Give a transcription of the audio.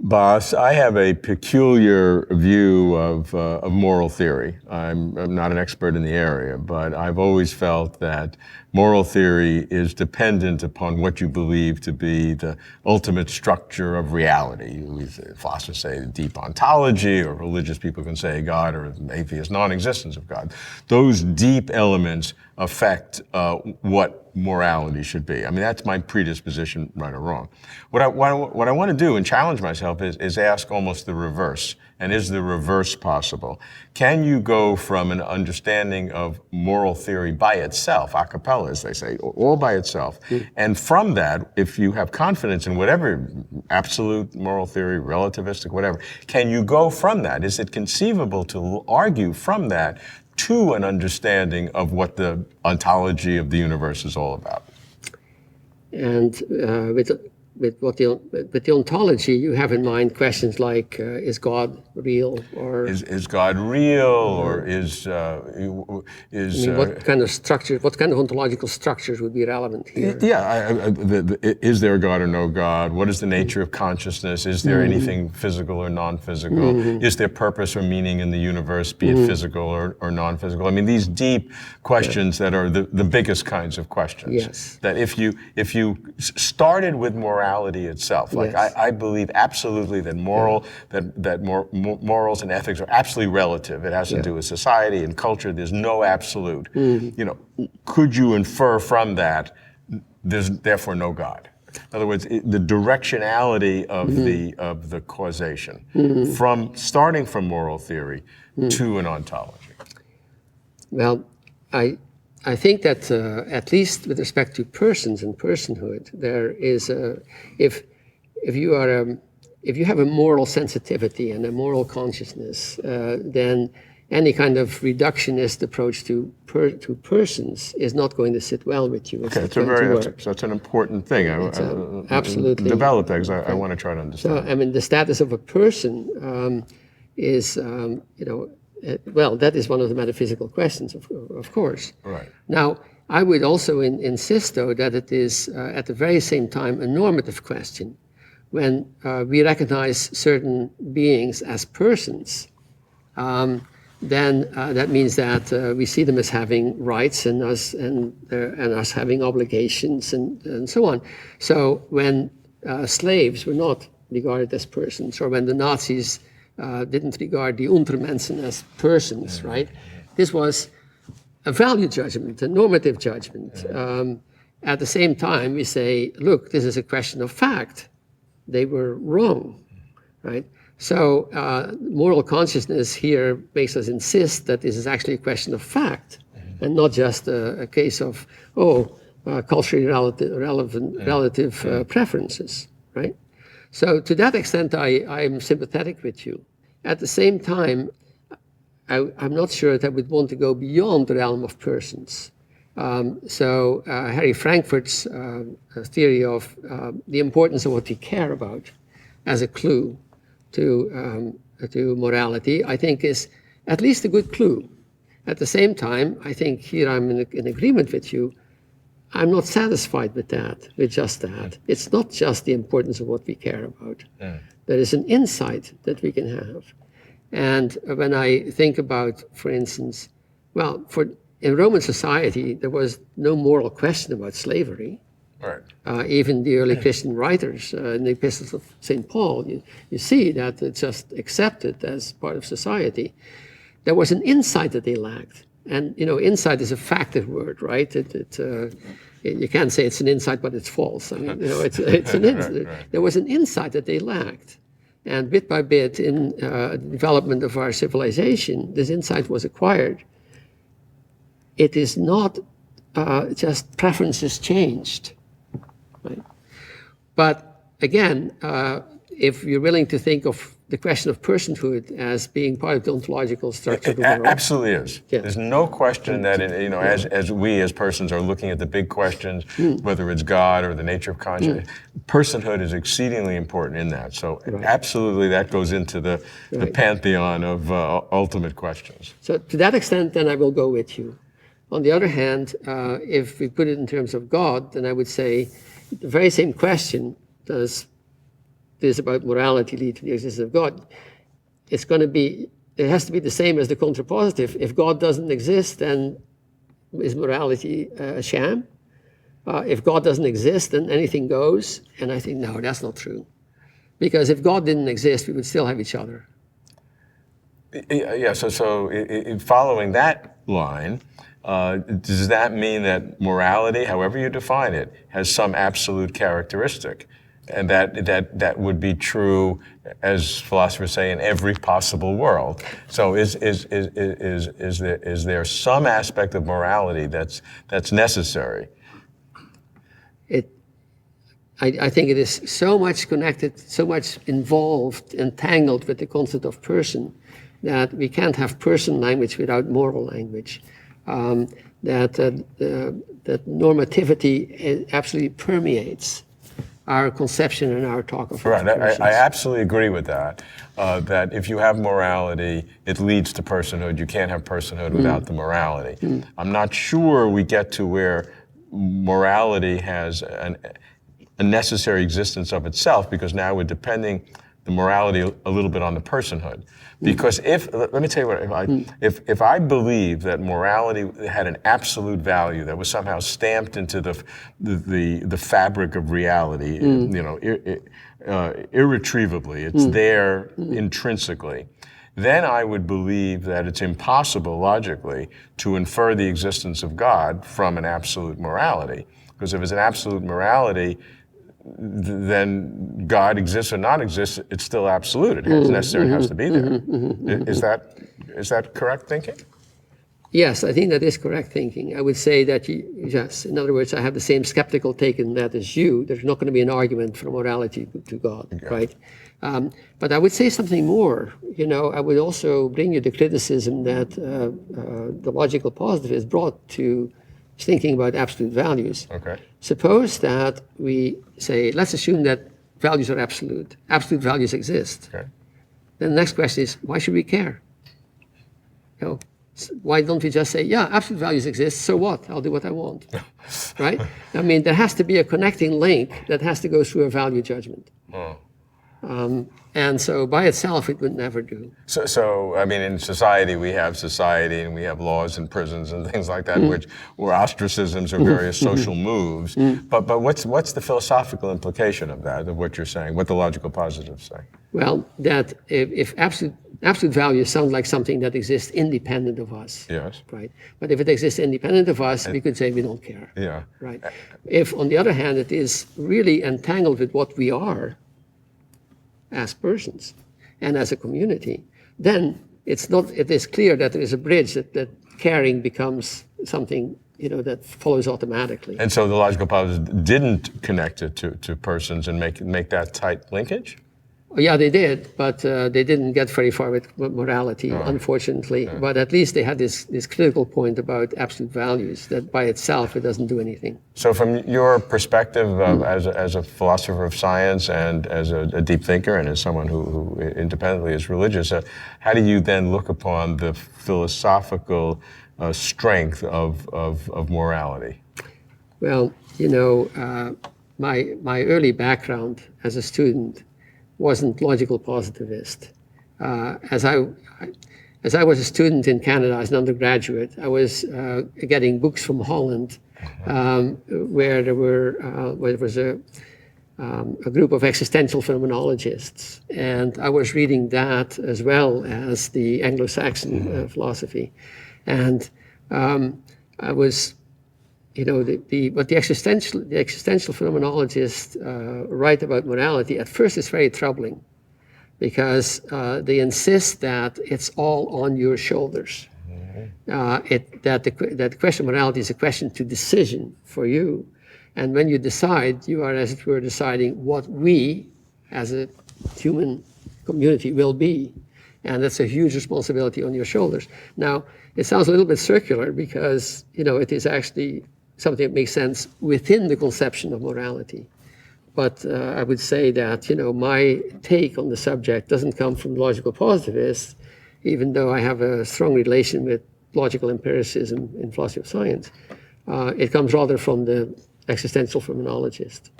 Bas, I have a peculiar view of moral theory. I'm not an expert in the area, but I've always felt that moral theory is dependent upon what you believe to be the ultimate structure of reality. Philosophers say deep ontology, or religious people can say God, or atheist non-existence of God. Those deep elements affect what morality should be. I mean, that's my predisposition, right or wrong. What I want to do and challenge myself is ask almost the reverse. And is the reverse possible? Can you go from an understanding of moral theory by itself, a cappella, as they say, all by itself, and from that, if you have confidence in whatever, absolute moral theory, relativistic, whatever, can you go from that? Is it conceivable to argue from that to an understanding of what the ontology of the universe is all about? And with the ontology, you have in mind questions like, is God real, or is God real, or is what kind of structure, what kind of ontological structures would be relevant here? Yeah, is there a God or no God? What is the nature of consciousness? Is there anything physical or non-physical? Is there purpose or meaning in the universe, be it physical or non-physical? I mean, these deep questions that are the biggest kinds of questions. Yes. That if you started with morality itself, like yes. I believe absolutely that morals and ethics are absolutely relative. It has to do with society and culture. There's no absolute. You know, could you infer from that there's therefore no God? In other words, the directionality of the causation from starting from moral theory to an ontology. Well, I think that at least with respect to persons and personhood, there is if you have a moral sensitivity and a moral consciousness, then any kind of reductionist approach to persons is not going to sit well with you. Okay, that's an important thing. Absolutely. Develop that, because I want to try to understand. So, I mean, the status of a person is, well, that is one of the metaphysical questions, of course. Right. Now, I would also insist, though, that it is at the very same time a normative question. When we recognize certain beings as persons, then that means that we see them as having rights and us having obligations and so on. So when slaves were not regarded as persons, or when the Nazis didn't regard the Untermenschen as persons, right? This was a value judgment, a normative judgment. At the same time, we say, look, this is a question of fact. They were wrong, right? So moral consciousness here makes us insist that this is actually a question of fact, and not just a case of, culturally relative preferences, right? So to that extent, I'm sympathetic with you. At the same time, I'm not sure that I would want to go beyond the realm of persons. So Harry Frankfurt's theory of the importance of what we care about as a clue to morality, I think is at least a good clue. At the same time, I think here I'm in agreement with you. I'm not satisfied with just that. It's not just the importance of what we care about. There is an insight that we can have. And when I think about, for instance, well, in Roman society, there was no moral question about slavery. Right. Even the early Christian writers in the epistles of St. Paul, you see that it's just accepted as part of society. There was an insight that they lacked. And, insight is a factive word, right? You can't say it's an insight, but it's false. I mean, it's an insight. Right. There was an insight that they lacked. And bit by bit, in the development of our civilization, this insight was acquired. It is not just preferences changed. Right? But again, if you're willing to think of the question of personhood as being part of the ontological structure of the world. Absolutely is. Yeah. There's no question that, as we as persons are looking at the big questions, whether it's God or the nature of consciousness, personhood is exceedingly important in that. So absolutely that goes into the pantheon of ultimate questions. So to that extent, then I will go with you. On the other hand, if we put it in terms of God, then I would say the very same question, does this about morality lead to the existence of God? It has to be the same as the contrapositive. If God doesn't exist, then is morality a sham? If God doesn't exist, then anything goes. And I think, no, that's not true. Because if God didn't exist, we would still have each other. Yeah, so following that line, does that mean that morality, however you define it, has some absolute characteristic? And that would be true, as philosophers say, in every possible world. So is there some aspect of morality that's necessary? I think it is so much connected, so much involved, entangled with the concept of person, that we can't have person language without moral language. That normativity absolutely permeates our conception and our talk of right. persons. I absolutely agree with that. That if you have morality, it leads to personhood. You can't have personhood without the morality. I'm not sure we get to where morality has a necessary existence of itself, because now we're depending the morality a little bit on the personhood. Because let me tell you what, if I believe that morality had an absolute value that was somehow stamped into the fabric of reality, irretrievably, it's there intrinsically, then I would believe that it's impossible logically to infer the existence of God from an absolute morality. Because if it's an absolute morality, then God exists or not exists, it's still absolute. It's necessary, it has to be there. Is that correct thinking? Yes, I think that is correct thinking. I would say that, yes, in other words, I have the same skeptical take in that as you. There's not going to be an argument for morality to God, right? But I would say something more. I would also bring you the criticism that the logical positivist brought to thinking about absolute values. Okay. Suppose that we say, let's assume that values are absolute. Absolute values exist. Okay. Then the next question is, why should we care? Why don't we just say, yeah, absolute values exist, so what? I'll do what I want, right? I mean, there has to be a connecting link that has to go through a value judgment. And so by itself, it would never do. So I mean, in society, we have society and we have laws and prisons and things like that, which were ostracisms or various social moves. But what's the philosophical implication of that, of what you're saying, what the logical positives say? Well, that if absolute values sound like something that exists independent of us. Yes. Right. But if it exists independent of us, we could say we don't care. Yeah. Right. If, on the other hand, it is really entangled with what we are as persons and as a community, then it is clear that there is a bridge that caring becomes something that follows automatically. And so the logical positives didn't connect it to persons and make that tight linkage? Yeah, they did, but they didn't get very far with morality, unfortunately. Yeah. But at least they had this critical point about absolute values, that by itself it doesn't do anything. So from your perspective as a philosopher of science and as a deep thinker and as someone who independently is religious, how do you then look upon the philosophical strength of morality? Well, my early background as a student wasn't logical positivist. As I was a student in Canada as an undergraduate, I was getting books from Holland, where there was a group of existential phenomenologists, and I was reading that as well as the Anglo-Saxon philosophy, and I was. What the existential phenomenologists write about morality at first is very troubling, because they insist that it's all on your shoulders. That the question of morality is a question to decision for you, and when you decide, you are, as it were, deciding what we, as a human community, will be, and that's a huge responsibility on your shoulders. Now, it sounds a little bit circular because it is actually something that makes sense within the conception of morality. But I would say that, my take on the subject doesn't come from logical positivists, even though I have a strong relation with logical empiricism in philosophy of science. It comes rather from the existential phenomenologist.